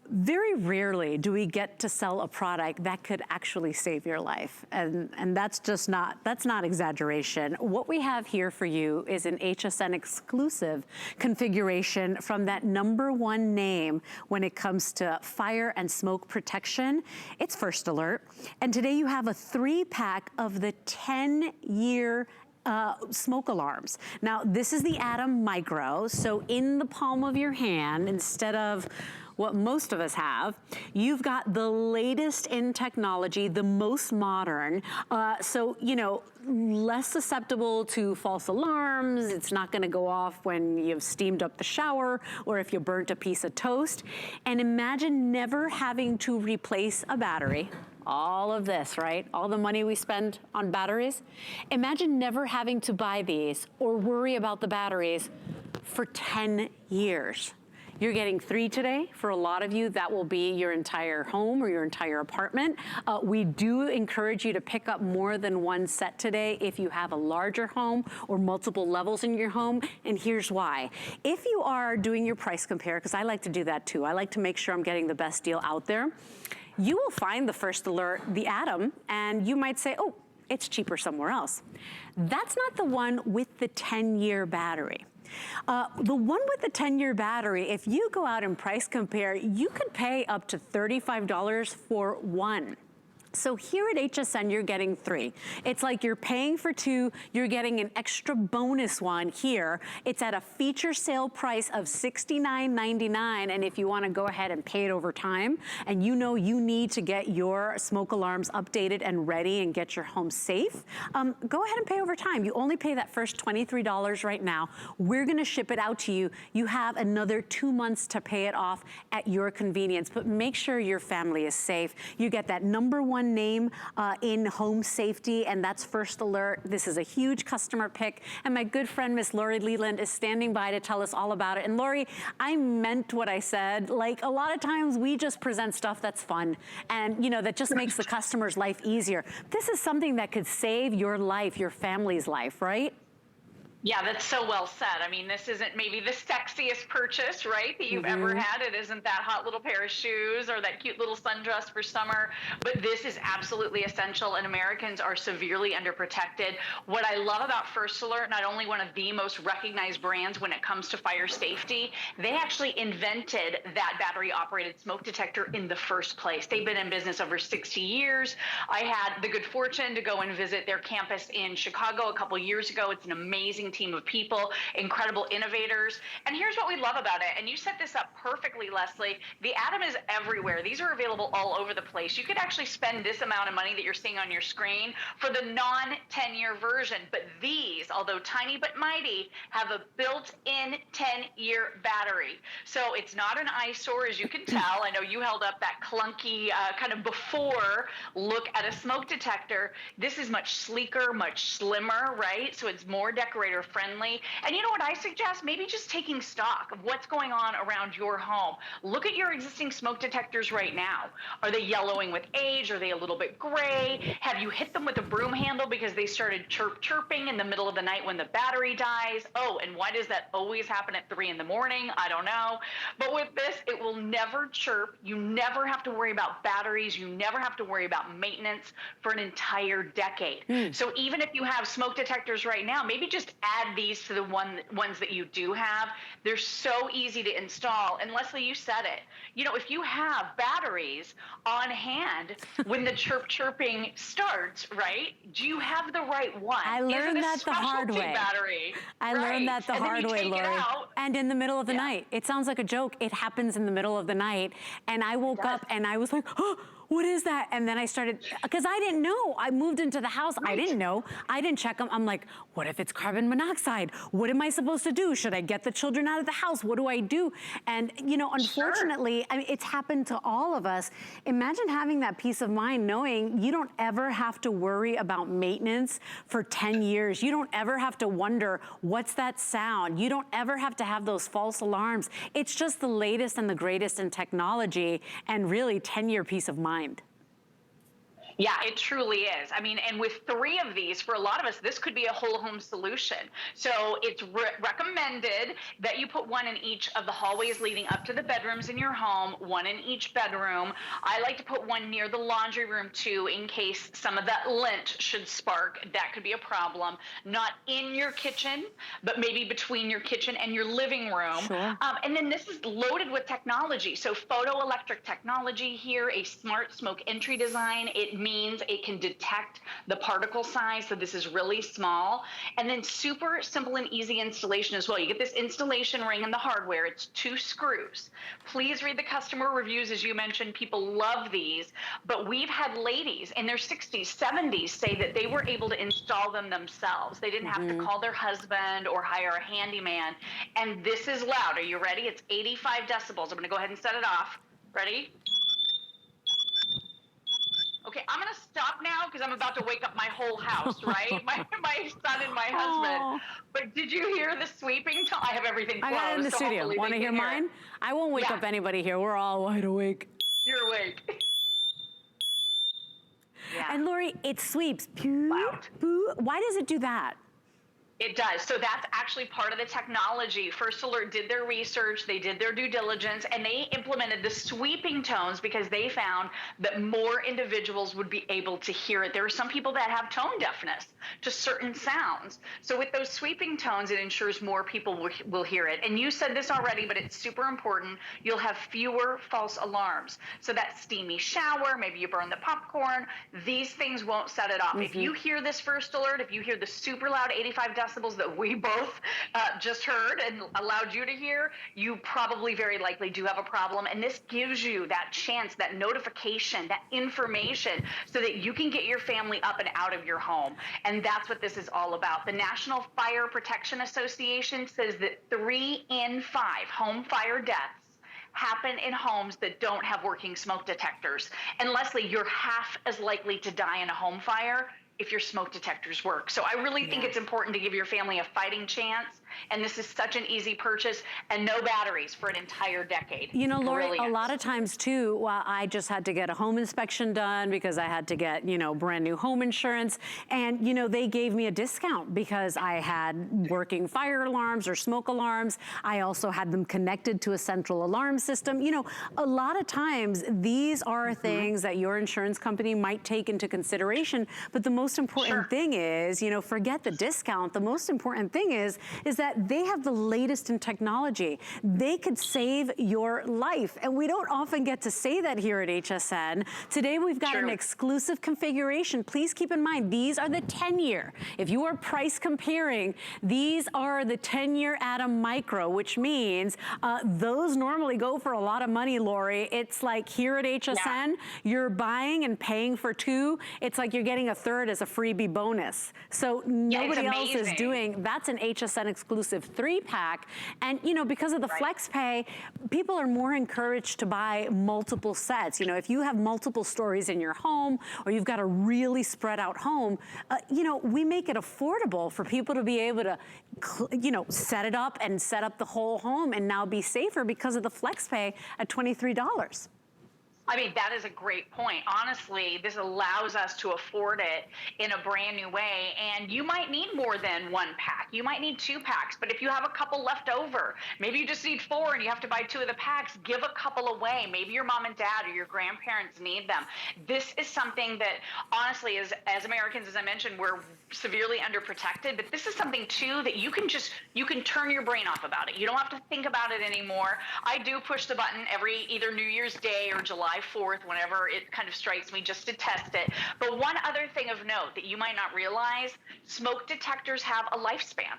Very rarely do we get to sell a product that could actually save your life. And that's not exaggeration. What we have here for you is an HSN exclusive configuration from that #1 name when it comes to fire and smoke protection. It's First Alert. And today you have a 3-pack of the 10-year smoke alarms. Now, this is the Atom Micro, so in the palm of your hand, instead of what most of us have, you've got the latest in technology, the most modern, so, you know, less susceptible to false alarms. It's not gonna go off when you've steamed up the shower or if you burnt a piece of toast. And imagine never having to replace a battery. All of this, right? All the money we spend on batteries. Imagine never having to buy these or worry about the batteries for 10 years. You're getting 3 today. For a lot of you, that will be your entire home or your entire apartment. We do encourage you to pick up more than 1 set today if you have a larger home or multiple levels in your home, and here's why. If you are doing your price compare, because I like to do that too, I like to make sure I'm getting the best deal out there, you will find the First Alert, the Atom, and you might say, oh, it's cheaper somewhere else. That's not the one with the 10-year battery. The one with the 10-year battery, if you go out and price compare, you could pay up to $35 for one. So here at HSN, you're getting 3. It's like you're paying for 2, you're getting an extra bonus one here. It's at a feature sale price of $69.99, and if you wanna go ahead and pay it over time, and you know you need to get your smoke alarms updated and ready and get your home safe, go ahead and pay over time. You only pay that first $23 right now. We're gonna ship it out to you. You have another 2 months to pay it off at your convenience, but make sure your family is safe. You get that #1 name in home safety, and that's First Alert. This is a huge customer pick, and my good friend Miss Lori Leland is standing by to tell us all about it. And Lori, I meant what I said. Like, a lot of times we just present stuff that's fun and, you know, that just makes the customer's life easier. This is something that could save your life, your family's life, right? Yeah, that's so well said. I mean, this isn't maybe the sexiest purchase, right, that you've ever had. It isn't that hot little pair of shoes or that cute little sundress for summer, but this is absolutely essential, and Americans are severely underprotected. What I love about First Alert, not only one of the most recognized brands when it comes to fire safety, they actually invented that battery-operated smoke detector in the first place. They've been in business over 60 years. I had the good fortune to go and visit their campus in Chicago a couple years ago. It's an amazing team of people, incredible innovators. And here's what we love about it. And you set this up perfectly, Leslie. The Atom is everywhere. These are available all over the place. You could actually spend this amount of money that you're seeing on your screen for the non-10-year version. But these, although tiny but mighty, have a built-in 10-year battery. So it's not an eyesore, as you can tell. I know you held up that clunky kind of before look at a smoke detector. This is much sleeker, much slimmer, right? So it's more decorator friendly. And you know what I suggest? Maybe just taking stock of what's going on around your home. Look at your existing smoke detectors right now. Are they yellowing with age? Are they a little bit gray? Have you hit them with a broom handle because they started chirping in the middle of the night when the battery dies? Oh, and why does that always happen at 3 in the morning? I don't know. But with this, it will never chirp. You never have to worry about batteries. You never have to worry about maintenance for an entire decade. So even if you have smoke detectors right now, maybe just add these to the ones that you do have. They're so easy to install. And Leslie, you said it. You know, if you have batteries on hand when the chirping starts, right? Do you have the right one? I learned that the hard way. Battery, I learned that the hard way, Lori. And in the middle of the night. It sounds like a joke. It happens in the middle of the night. And I woke up and I was like, oh, what is that? And then I started, because I didn't know. I moved into the house. I didn't know. I didn't check them. I'm like, what if it's carbon monoxide? What am I supposed to do? Should I get the children out of the house? What do I do? And, you know, unfortunately, I mean, it's happened to all of us. Imagine having that peace of mind knowing you don't ever have to worry about maintenance for 10 years. You don't ever have to wonder, what's that sound? You don't ever have to have those false alarms. It's just the latest and the greatest in technology, and really 10-year peace of mind. Yeah, it truly is. I mean, and with 3 of these, for a lot of us, this could be a whole home solution. So it's recommended that you put one in each of the hallways leading up to the bedrooms in your home, one in each bedroom. I like to put one near the laundry room too, in case some of that lint should spark. That could be a problem. Not in your kitchen, but maybe between your kitchen and your living room. Sure. And then this is loaded with technology. So photoelectric technology here, a smart smoke entry design. It means it can detect the particle size. So this is really small. And then super simple and easy installation as well. You get this installation ring and the hardware. It's 2 screws. Please read the customer reviews. As you mentioned, people love these. But we've had ladies in their 60s, 70s say that they were able to install them themselves. They didn't have to call their husband or hire a handyman. And this is loud. Are you ready? It's 85 decibels. I'm going to go ahead and set it off. Ready? Okay, I'm going to stop now because I'm about to wake up my whole house, right? my son and my husband. Oh. But did you hear the sweeping tone? I have everything closed. I got it in the so studio. Want to hear mine? I won't wake up anybody here. We're all wide awake. You're awake. Yeah. And Lori, it sweeps. Poo, Loud. poo. Why does it do that? It does. So that's actually part of the technology. First Alert did their research, they did their due diligence, and they implemented the sweeping tones because they found that more individuals would be able to hear it. There are some people that have tone deafness to certain sounds. So with those sweeping tones, it ensures more people will hear it. And you said this already, but it's super important. You'll have fewer false alarms. So that steamy shower, maybe you burn the popcorn, these things won't set it off. If you hear this First Alert, if you hear the super loud 85 decibels that we both just heard and allowed you to hear, you probably very likely do have a problem. And this gives you that chance, that notification, that information so that you can get your family up and out of your home. And that's what this is all about. The National Fire Protection Association says that 3 in 5 home fire deaths happen in homes that don't have working smoke detectors. And Leslie, you're half as likely to die in a home fire if your smoke detectors work. So I really think it's important to give your family a fighting chance. And this is such an easy purchase and no batteries for an entire decade. You know, Lori, really a lot of times too, well, I just had to get a home inspection done because I had to get, you know, brand new home insurance. And, you know, they gave me a discount because I had working fire alarms or smoke alarms. I also had them connected to a central alarm system. You know, a lot of times these are things that your insurance company might take into consideration. But the most important thing is, you know, forget the discount. The most important thing is that they have the latest in technology. They could save your life. And we don't often get to say that here at HSN. Today we've got an exclusive configuration. Please keep in mind, these are the 10-year. If you are price comparing, these are the 10-year Atom Micro, which means those normally go for a lot of money, Lori. It's like here at HSN, you're buying and paying for 2. It's like you're getting a third as a freebie bonus. So nobody else is doing, that's an HSN exclusive 3-pack. And, you know, because of the flex pay, people are more encouraged to buy multiple sets. You know, if you have multiple stories in your home or you've got a really spread out home, you know, we make it affordable for people to be able to, you know, set it up and set up the whole home and now be safer because of the flex pay at $23. I mean, that is a great point. Honestly, this allows us to afford it in a brand new way. And you might need more than 1 pack. You might need 2 packs. But if you have a couple left over, maybe you just need 4 and you have to buy 2 of the packs, give a couple away. Maybe your mom and dad or your grandparents need them. This is something that, honestly, as Americans, as I mentioned, we're severely underprotected. But this is something, too, that you can turn your brain off about it. You don't have to think about it anymore. I do push the button every either New Year's Day or July 4th, whenever it kind of strikes me, just to test it. But one other thing of note that you might not realize, smoke detectors have a lifespan.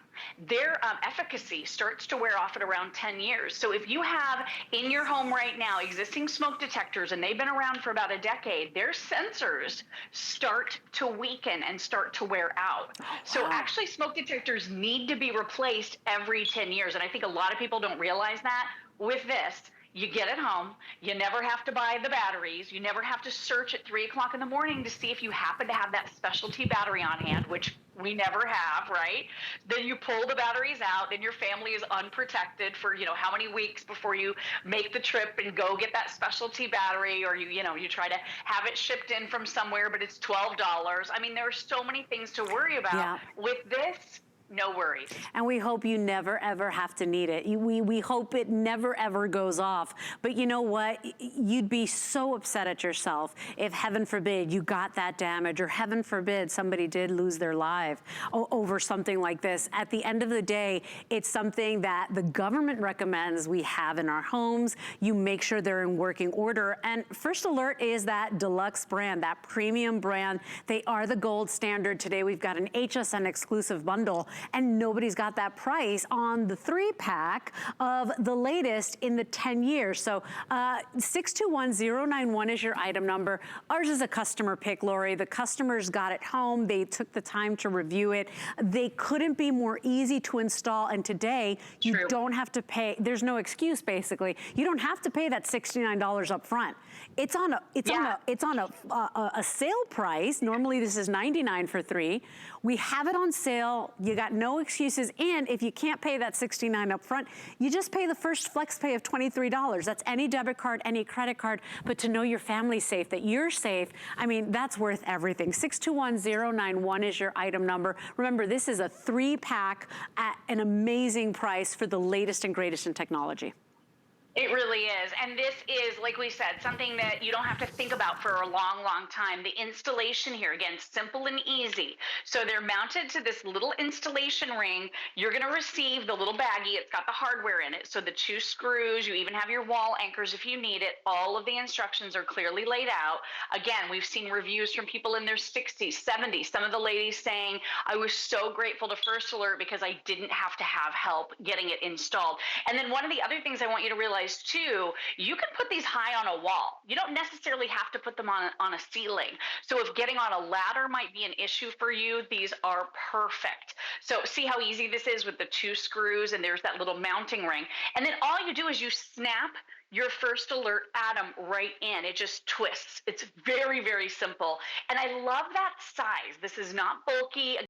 Their efficacy starts to wear off at around 10 years. So if you have in your home right now existing smoke detectors and they've been around for about a decade, their sensors start to weaken and start to wear out. So actually smoke detectors need to be replaced every 10 years. And I think a lot of people don't realize that. With this, You get it home. You never have to buy the batteries. You never have to search at 3 o'clock in the morning to see if you happen to have that specialty battery on hand, which we never have, right? Then you pull the batteries out, then your family is unprotected for, how many weeks before you make the trip and go get that specialty battery, or you try to have it shipped in from somewhere, but it's $12. I mean, there are so many things to worry about. Yeah. With this, no worries. And we hope you never, ever have to need it. We hope it never, ever goes off. But you know what? You'd be so upset at yourself if, heaven forbid, you got that damage, or heaven forbid, somebody did lose their life over something like this. At the end of the day, it's something that the government recommends we have in our homes. You make sure they're in working order. And First Alert is that deluxe brand, that premium brand. They are the gold standard. Today, we've got an HSN exclusive bundle, and nobody's got that price on the 3-pack of the latest in the 10 years. So 621091 is your item number. Ours is a customer pick, Lori. The customers got it home. They took the time to review it. They couldn't be more easy to install. And today, you don't have to pay. There's no excuse, basically. You don't have to pay that $69 up front. It's on a sale price. Normally, this is $99 for 3. We have it on sale. You got no excuses. And if you can't pay that $69 up front, you just pay the first flex pay of $23. That's any debit card, any credit card. But to know your family's safe, that you're safe, I mean, that's worth everything. 621091 is your item number. Remember, this is a 3-pack at an amazing price for the latest and greatest in technology. It really is. And this is, like we said, something that you don't have to think about for a long, long time. The installation here, again, simple and easy. So they're mounted to this little installation ring. You're going to receive the little baggie. It's got the hardware in it. So the 2 screws, you even have your wall anchors if you need it. All of the instructions are clearly laid out. Again, we've seen reviews from people in their 60s, 70s. Some of the ladies saying, I was so grateful to First Alert because I didn't have to have help getting it installed. And then one of the other things I want you to realize too, you can put these high on a wall. You don't necessarily have to put them on a ceiling. So if getting on a ladder might be an issue for you, these are perfect. So see how easy this is with the 2 screws, and there's that little mounting ring. And then all you do is you snap your First Alert atom right in. It just twists. It's very, very simple. And I love that size. This is not bulky.